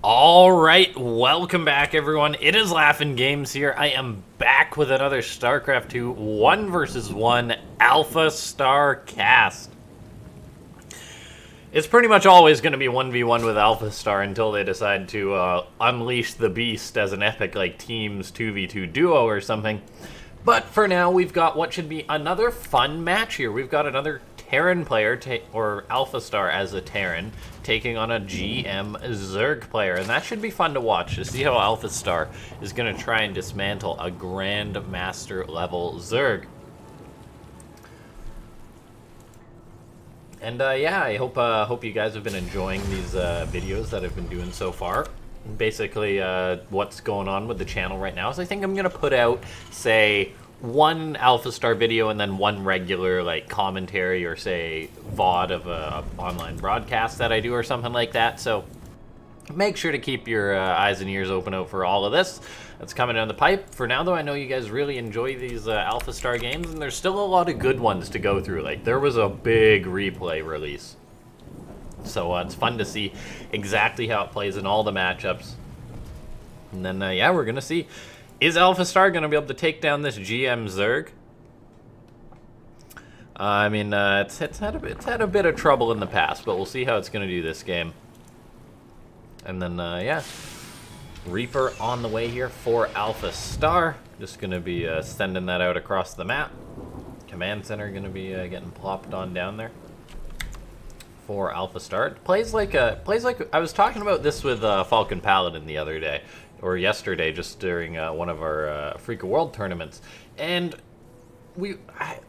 Alright, welcome back everyone. It is LaughNgamez here. I am back with another Starcraft 2 1 versus 1 AlphaStar cast. It's pretty much always going to be 1v1 with AlphaStar until they decide to unleash the beast as an epic like Teams 2v2 duo or something. But for now, we've got what should be another fun match here. We've got another Terran player, or AlphaStar as a Terran, taking on a GM Zerg player. And that should be fun to watch, to see how AlphaStar is going to try and dismantle a Grandmaster level Zerg. And yeah, I hope you guys have been enjoying these videos that I've been doing so far. Basically, what's going on with the channel right now is I think I'm going to put out, say, one AlphaStar video and then one regular, like, commentary or, say, VOD of a online broadcast that I do or something like that. So make sure to keep your eyes and ears open out for all of this that's coming down the pipe. For now, though, I know you guys really enjoy these AlphaStar games, and there's still a lot of good ones to go through. Like, there was a big replay release. So it's fun to see exactly how it plays in all the matchups. And then, yeah, we're going to see, is AlphaStar going to be able to take down this GM Zerg? I mean, it's had a bit of trouble in the past, but we'll see how it's going to do this game. And then, yeah, Reaper on the way here for AlphaStar. Just going to be sending that out across the map. Command center going to be getting plopped on down there for AlphaStar. It plays like I was talking about this with Falcon Paladin the other day, or yesterday, just during one of our Freak of World tournaments, and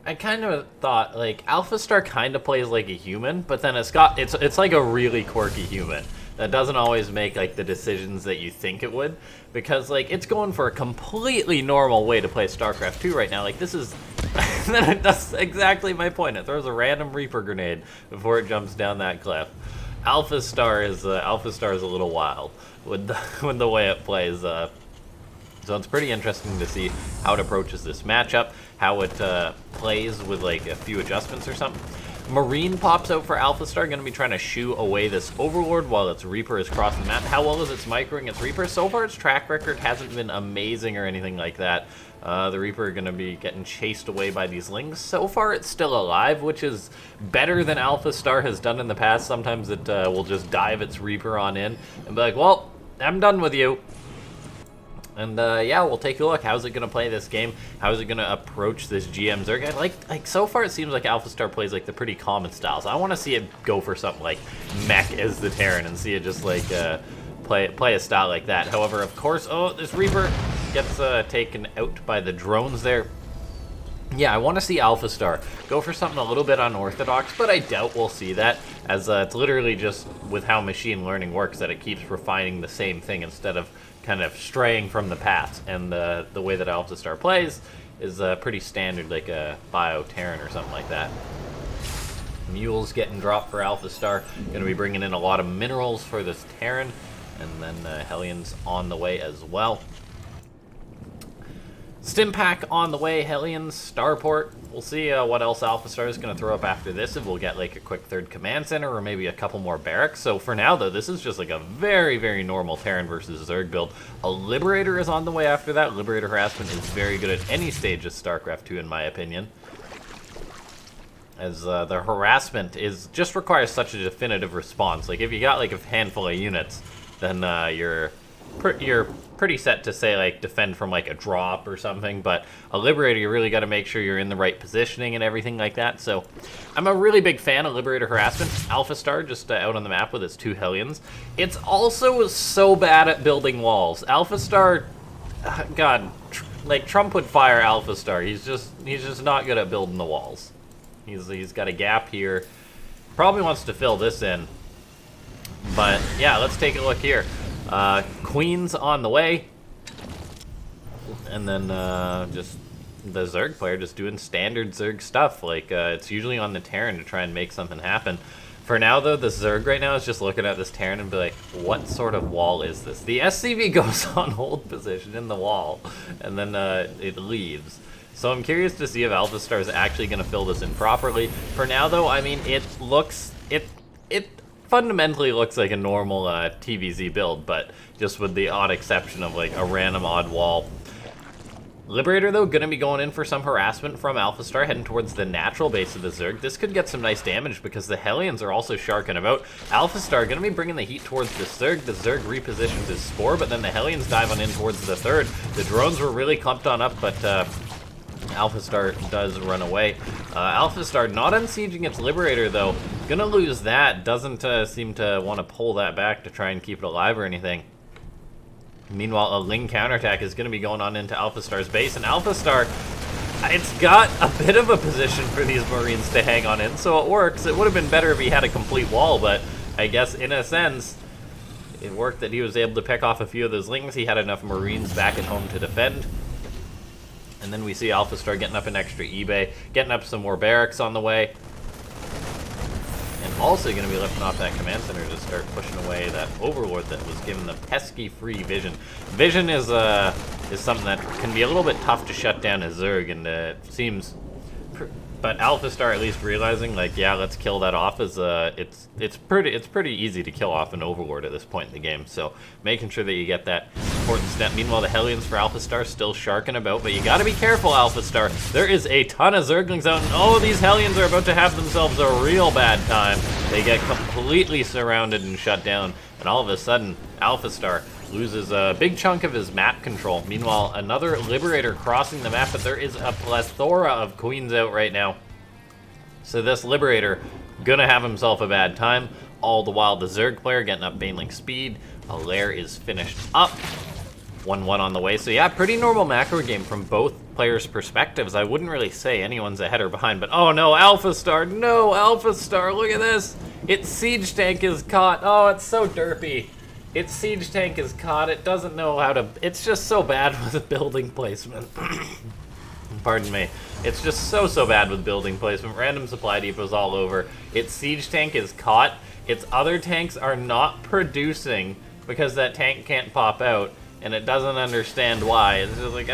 I kind of thought, like, AlphaStar kind of plays like a human, but then it's like a really quirky human that doesn't always make, like, the decisions that you think it would, because, like, it's going for a completely normal way to play StarCraft 2 right now. Like, this is then it does exactly my point. It throws a random Reaper grenade before it jumps down that cliff. AlphaStar is a little wild with the way it plays. So it's pretty interesting to see how it approaches this matchup, how it plays with, like, a few adjustments or something. Marine pops out for AlphaStar, going to be trying to shoo away this Overlord while its Reaper is crossing the map. How well is its microing its Reaper? So far, its track record hasn't been amazing or anything like that. The Reaper are going to be getting chased away by these Lings. So far, it's still alive, which is better than AlphaStar has done in the past. Sometimes it will just dive its Reaper on in and be like, well, I'm done with you. And yeah, we'll take a look. How's it going to play this game? How is it going to approach this GM Zerg? Like so far, it seems like AlphaStar plays like the pretty common styles. I want to see it go for something like Mech as the Terran and see it just like play a style like that. However, of course, oh, this Reaper gets taken out by the drones there. Yeah, I want to see AlphaStar go for something a little bit unorthodox, but I doubt we'll see that, as it's literally just with how machine learning works that it keeps refining the same thing instead of kind of straying from the path. And the way that AlphaStar plays is pretty standard, like a Bio-Terran or something like that. Mules getting dropped for AlphaStar. Going to be bringing in a lot of minerals for this Terran, and then Hellions on the way as well. Stimpack on the way, Hellions, Starport. We'll see what else AlphaStar is going to throw up after this, if we'll get like a quick third command center or maybe a couple more barracks. So for now, though, this is just like a very, very normal Terran versus Zerg build. A Liberator is on the way after that. Liberator harassment is very good at any stage of StarCraft 2, in my opinion, as the harassment just requires such a definitive response. Like, if you got like a handful of units, then you're pretty set to, say, like, defend from like a drop or something. But a Liberator, you really got to make sure you're in the right positioning and everything like that. So I'm a really big fan of Liberator harassment. AlphaStar just out on the map with its 2 Hellions. It's also so bad at building walls. AlphaStar, God, like, Trump would fire AlphaStar. He's just not good at building the walls. He's got a gap here. Probably wants to fill this in. But yeah, let's take a look here. Queens on the way, and then just the Zerg player just doing standard Zerg stuff. Like, it's usually on the Terran to try and make something happen. For now, though, the Zerg right now is just looking at this Terran and be like, what sort of wall is this? The SCV goes on hold position in the wall, and then it leaves. So I'm curious to see if AlphaStar is actually going to fill this in properly. For now, though, I mean, it fundamentally looks like a normal TVZ build, but just with the odd exception of like a random odd wall. Liberator, though, going to be going in for some harassment from AlphaStar, heading towards the natural base of the Zerg. This could get some nice damage because the Hellions are also sharking about. AlphaStar going to be bringing the heat towards the Zerg. The Zerg repositions his Spore, but then the Hellions dive on in towards the third. The drones were really clumped on up, but AlphaStar does run away. AlphaStar not unsieging its Liberator, though. Gonna lose that. Doesn't seem to want to pull that back to try and keep it alive or anything. Meanwhile, a Ling counterattack is going to be going on into AlphaStar's base, and AlphaStar, it's got a bit of a position for these Marines to hang on in, so it works. It would have been better if he had a complete wall, but I guess in a sense, it worked that he was able to pick off a few of those Lings. He had enough Marines back at home to defend. And then we see AlphaStar getting up an extra eBay, getting up some more barracks on the way. And also going to be lifting off that command center to start pushing away that Overlord that was given the pesky free vision. Vision is something that can be a little bit tough to shut down a Zerg, and it seems... But AlphaStar at least realizing, like, yeah, let's kill that off is it's pretty easy to kill off an Overlord at this point in the game. So making sure that you get that important step. Meanwhile, the Hellions for AlphaStar still sharking about, but you got to be careful, AlphaStar. There is a ton of Zerglings out, and oh, these Hellions are about to have themselves a real bad time. They get completely surrounded and shut down, and all of a sudden, AlphaStar loses a big chunk of his map control. Meanwhile, another Liberator crossing the map, but there is a plethora of Queens out right now. So this Liberator gonna have himself a bad time. All the while, the Zerg player getting up Baneling speed. A lair is finished up. 1-1 on the way. So yeah, pretty normal macro game from both players' perspectives. I wouldn't really say anyone's ahead or behind, but oh no, AlphaStar, no, AlphaStar, look at this. Its siege tank is caught. Oh, it's so derpy. Its siege tank is caught. It doesn't know how to... It's just so bad with building placement. Pardon me. It's just so bad with building placement. Random supply depots all over. Its siege tank is caught. Its other tanks are not producing because that tank can't pop out, and it doesn't understand why. It's just like,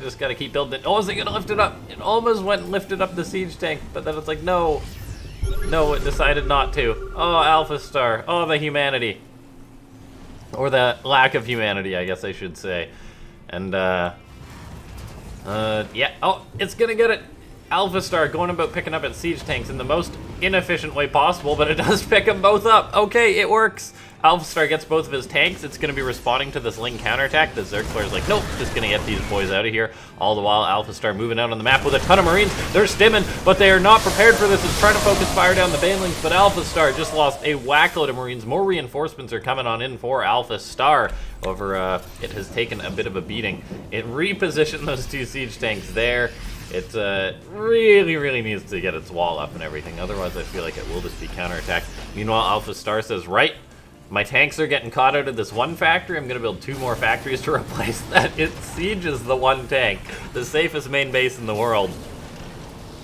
just gotta keep building it. Oh, is it gonna lift it up? It almost went and lifted up the siege tank, but then it's like, no. No, it decided not to. Oh, AlphaStar. Oh, the humanity. Or the lack of humanity, I guess I should say. And, yeah. Oh, it's gonna get it. AlphaStar going about picking up its siege tanks in the most inefficient way possible, but it does pick them both up. Okay, it works. AlphaStar gets both of his tanks. It's going to be responding to this Ling counterattack. The Zerg player's like, nope, just going to get these boys out of here. All the while, AlphaStar moving out on the map with a ton of Marines. They're stimming, but they are not prepared for this. It's trying to focus fire down the Banelings, but AlphaStar just lost a whackload of Marines. More reinforcements are coming on in for AlphaStar. However, it has taken a bit of a beating. It repositioned those two siege tanks there. It really needs to get its wall up and everything. Otherwise, I feel like it will just be counterattacked. Meanwhile, AlphaStar says, right, my tanks are getting caught out of this one factory. I'm going to build 2 more factories to replace that. It sieges the one tank, the safest main base in the world.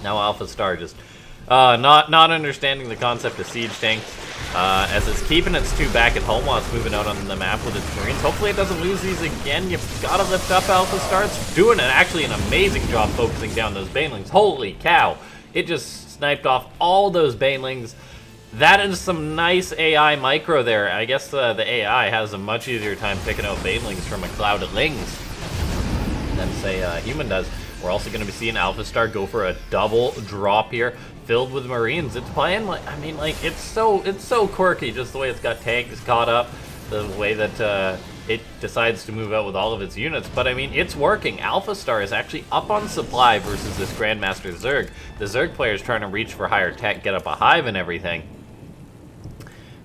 Now AlphaStar just not understanding the concept of siege tanks. As it's keeping its 2 back at home while it's moving out on the map with its Marines. Hopefully it doesn't lose these again. You've got to lift up AlphaStar. It's doing actually an amazing job focusing down those Banelings. Holy cow. It just sniped off all those Banelings. That is some nice AI micro there. I guess the AI has a much easier time picking out Banelings from a cloud of Lings than, say, a human does. We're also going to be seeing AlphaStar go for a double drop here, filled with Marines. It's playing like, I mean, like, it's so quirky, just the way it's got tanks caught up, the way that it decides to move out with all of its units. But I mean, it's working. AlphaStar is actually up on supply versus this Grandmaster Zerg. The Zerg player is trying to reach for higher tech, get up a hive and everything.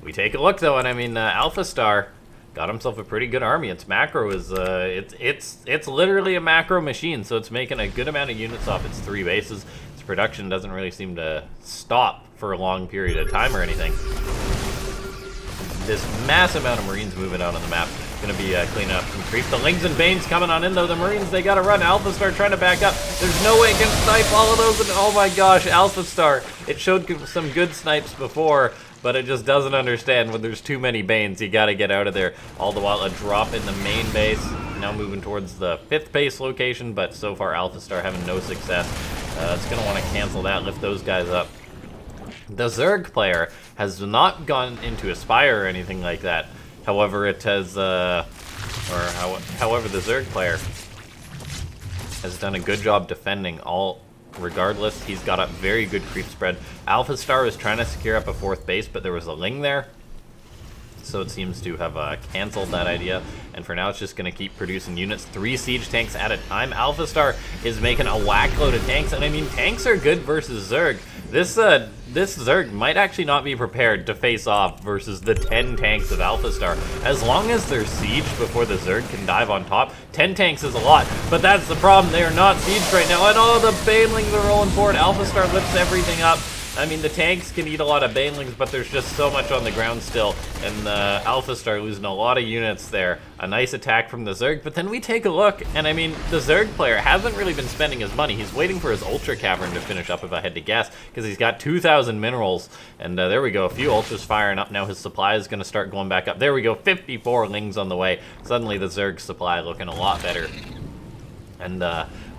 We take a look though, and I mean, AlphaStar got himself a pretty good army. Its macro is it's literally a macro machine, so it's making a good amount of units off its 3 bases. Its production doesn't really seem to stop for a long period of time or anything. This massive amount of Marines moving out on the map. Gonna be cleaning up some creep. The Lings and Banes coming on in though. The Marines, they gotta run. AlphaStar trying to back up. There's no way it can snipe all of those, and oh my gosh, AlphaStar. It showed some good snipes before, but it just doesn't understand when there's too many Banes. You gotta get out of there. All the while, a drop in the main base. Now moving towards the 5th base location, but so far AlphaStar having no success. It's gonna want to cancel that, lift those guys up. The Zerg player has not gone into a Spire or anything like that. However, it has, however, the Zerg player has done a good job defending all. Regardless, he's got a very good creep spread. AlphaStar was trying to secure up a 4th base, but there was a Ling there. So it seems to have canceled that idea. And for now, it's just going to keep producing units. 3 siege tanks at a time. AlphaStar is making a whack load of tanks. And I mean, tanks are good versus Zerg. This Zerg might actually not be prepared to face off versus the 10 tanks of AlphaStar. As long as they're sieged before the Zerg can dive on top, 10 tanks is a lot. But that's the problem. They are not sieged right now. And all the Banelings are rolling forward. AlphaStar lifts everything up. I mean, the tanks can eat a lot of Banelings, but there's just so much on the ground still. And AlphaStar losing a lot of units there. A nice attack from the Zerg, but then we take a look, and I mean, the Zerg player hasn't really been spending his money. He's waiting for his Ultra Cavern to finish up, if I had to guess, because he's got 2,000 minerals. And there we go, a few Ultras firing up. Now his supply is going to start going back up. There we go, 54 Lings on the way. Suddenly the Zerg supply looking a lot better. And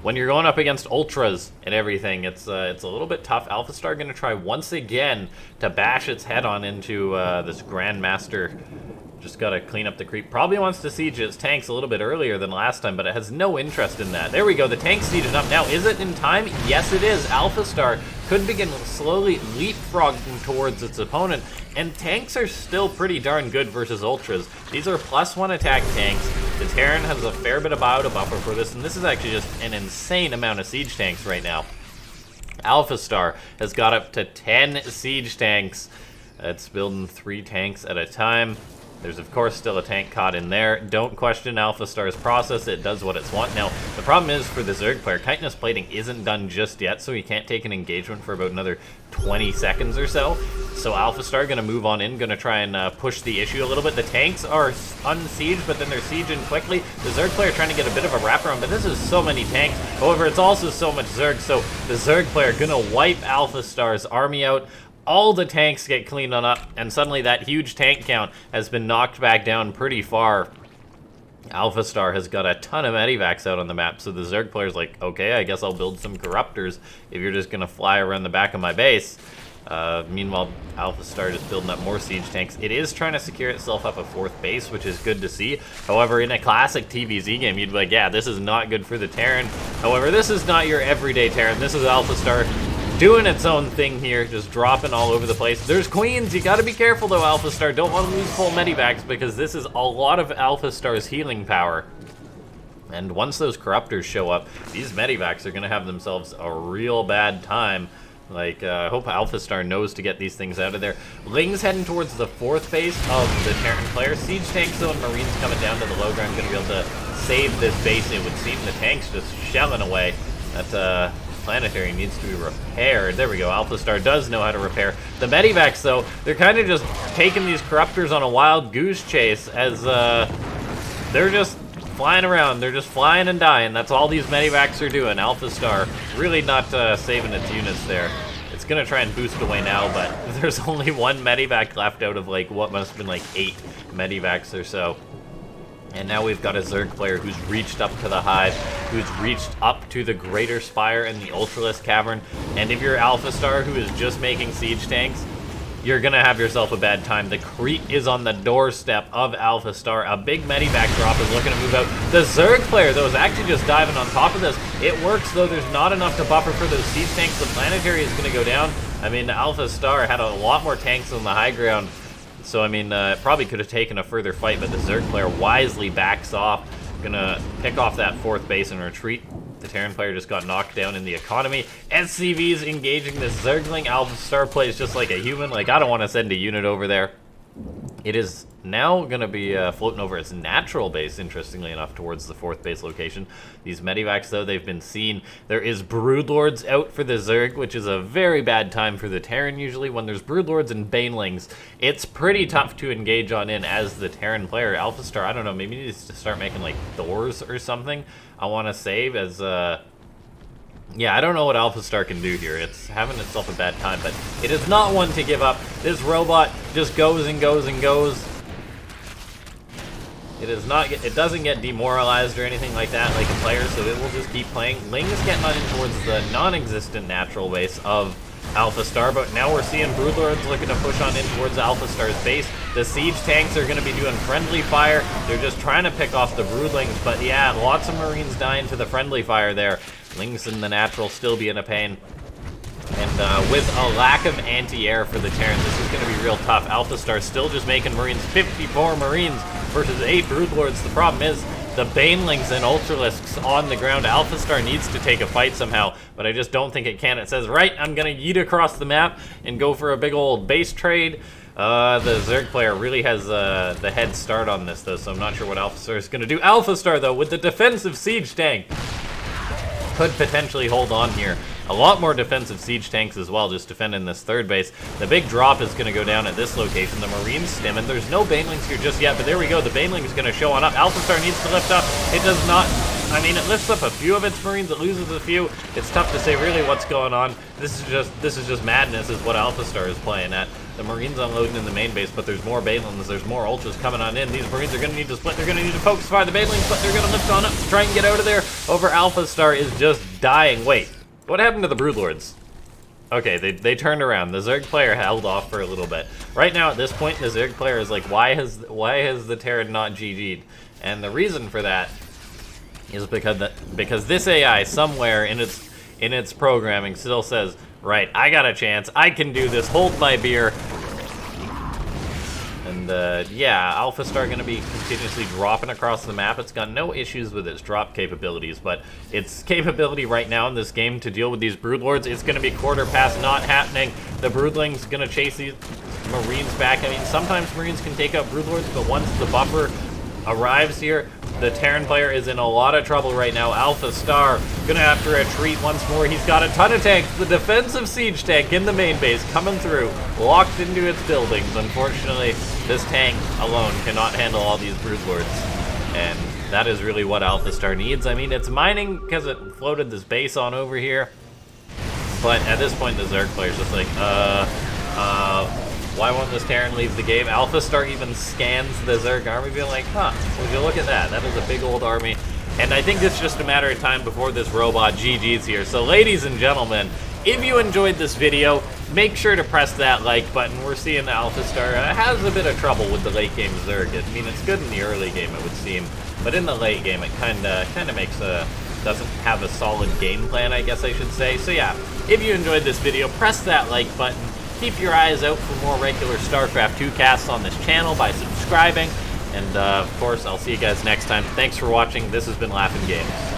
when you're going up against Ultras and everything, it's a little bit tough. AlphaStar going to try once again to bash its head on into this Grandmaster. Just got to clean up the creep. Probably wants to siege its tanks a little bit earlier than last time, but it has no interest in that. There we go, the tank's sieging up. Now, is it in time? Yes, it is. AlphaStar could begin slowly leapfrogging towards its opponent, and tanks are still pretty darn good versus Ultras. These are +1 attack tanks. The Terran has a fair bit of biota buffer for this, and this is actually just an insane amount of siege tanks right now. AlphaStar has got up to 10 siege tanks. It's building 3 tanks at a time. There's, of course, still a tank caught in there. Don't question AlphaStar's process. It does what it's want. Now, the problem is for the Zerg player, chitinous plating isn't done just yet, so he can't take an engagement for about another 20 seconds or so. So AlphaStar going to move on in, going to try and push the issue a little bit. The tanks are unsieged, but then they're sieging quickly. The Zerg player trying to get a bit of a wraparound, but this is so many tanks. However, it's also so much Zerg, so the Zerg player going to wipe AlphaStar's army out. All the tanks get cleaned on up, and suddenly that huge tank count has been knocked back down pretty far. AlphaStar has got a ton of medivacs out on the map, so the Zerg player's like, okay, I guess I'll build some Corruptors if you're just going to fly around the back of my base. Meanwhile, AlphaStar is building up more siege tanks. It is trying to secure itself up a 4th base, which is good to see. However, in a classic TVZ game, you'd be like, yeah, this is not good for the Terran. However, this is not your everyday Terran. This is AlphaStar doing its own thing here, just dropping all over the place. There's queens. You got to be careful, though, AlphaStar. Don't want to lose full medivacs, because this is a lot of AlphaStar's healing power. And once those Corruptors show up, these medivacs are going to have themselves a real bad time. Like, I hope AlphaStar knows to get these things out of there. Ling's heading towards the 4th base of the Terran player. Siege tanks, though, and Marines coming down to the low ground, going to be able to save this base. It would seem the tanks just shelling away. That, planetary needs to be repaired. There we go. AlphaStar does know how to repair. The medivacs, though, they're kind of just taking these Corruptors on a wild goose chase as they're just flying around. They're just flying and dying. That's all these medivacs are doing. AlphaStar really not saving its units there. It's going to try and boost away now, but there's only 1 medivac left out of, like, what must have been, like, 8 medivacs or so. And now we've got a Zerg player who's reached up to the Hive, who's reached up to the Greater Spire and the Ultralisk Cavern. And if you're AlphaStar, who is just making siege tanks, you're going to have yourself a bad time. The creep is on the doorstep of AlphaStar. A big medivac drop is looking to move out. The Zerg player, though, is actually just diving on top of this. It works, though. There's not enough to buffer for those siege tanks. The planetary is going to go down. I mean, AlphaStar had a lot more tanks on the high ground. So, I mean, it probably could have taken a further fight, but the Zerg player wisely backs off. Gonna pick off that 4th base and retreat. The Terran player just got knocked down in the economy. SCV's engaging this Zergling. AlphaStar plays just like a human. Like, I don't want to send a unit over there. It is now going to be floating over its natural base, interestingly enough, towards the 4th base location. These medivacs, though, they've been seen. There is Broodlords out for the Zerg, which is a very bad time for the Terran, usually. When there's Broodlords and Banelings, it's pretty tough to engage on in as the Terran player. AlphaStar, I don't know, maybe needs to start making, like, Thors or something, I want to save as, yeah, I don't know what AlphaStar can do here. It's having itself a bad time, but it is not one to give up. This robot just goes and goes and goes. It doesn't get demoralized or anything like that like a player, so it will just keep playing. Ling is getting on in towards the non-existent natural base of AlphaStar, but now we're seeing Broodlords looking to push on in towards AlphaStar's base. The siege tanks are going to be doing friendly fire. They're just trying to pick off the Broodlings, but yeah, lots of Marines dying to the friendly fire there. Lings in the natural still being a pain. And with a lack of anti-air for the Terrans, this is going to be real tough. AlphaStar still just making Marines, 54 Marines versus 8 Broodlords. The problem is the Banelings and Ultralisks on the ground. AlphaStar needs to take a fight somehow, but I just don't think it can. It says, right, I'm going to yeet across the map and go for a big old base trade. The Zerg player really has the head start on this, though, so I'm not sure what AlphaStar is going to do. AlphaStar, though, with the defensive siege tank, could potentially hold on here. A lot more defensive siege tanks as well, just defending this third base. The big drop is going to go down at this location. The Marines stim, and there's no Banelings here just yet, but there we go. The Baneling is going to show on up. AlphaStar needs to lift up. It does not. I mean, it lifts up a few of its Marines. It loses a few. It's tough to say really what's going on. This is just madness is what AlphaStar is playing at. The Marines unloading in the main base, but there's more Banelings. There's more Ultras coming on in. These Marines are going to need to split. They're going to need to focus fire the Banelings, but they're going to lift on up to try and get out of there. Over AlphaStar is just dying. Wait, what happened to the Broodlords? Okay, they turned around. The Zerg player held off for a little bit. Right now, at this point, the Zerg player is like, why has the Terran not GG'd? And the reason for that is because this AI somewhere in its programming still says, right, I got a chance. I can do this. Hold my beer. And yeah, AlphaStar going to be continuously dropping across the map. It's got no issues with its drop capabilities, but its capability right now in this game to deal with these Broodlords, it's going to be quarter past not happening. The Broodlings going to chase these Marines back. I mean, sometimes Marines can take out Broodlords, but once the buffer arrives here, the Terran player is in a lot of trouble right now. AlphaStar gonna have to retreat once more. He's got a ton of tanks. The defensive siege tank in the main base coming through, locked into its buildings. Unfortunately, this tank alone cannot handle all these Broodlords, and that is really what AlphaStar needs. I mean, it's mining because it floated this base on over here, but at this point, the Zerg player's just like, why won't this Terran leave the game? AlphaStar even scans the Zerg army, being like, huh, would you look at that? That is a big old army. And I think it's just a matter of time before this robot GG's here. So ladies and gentlemen, if you enjoyed this video, make sure to press that like button. We're seeing the AlphaStar has a bit of trouble with the late game Zerg. I mean, it's good in the early game, it would seem. But in the late game, it kind of makes doesn't have a solid game plan, I guess I should say. So yeah, if you enjoyed this video, press that like button. Keep your eyes out for more regular StarCraft 2 casts on this channel by subscribing. And of course, I'll see you guys next time. Thanks for watching. This has been LaughNgamez.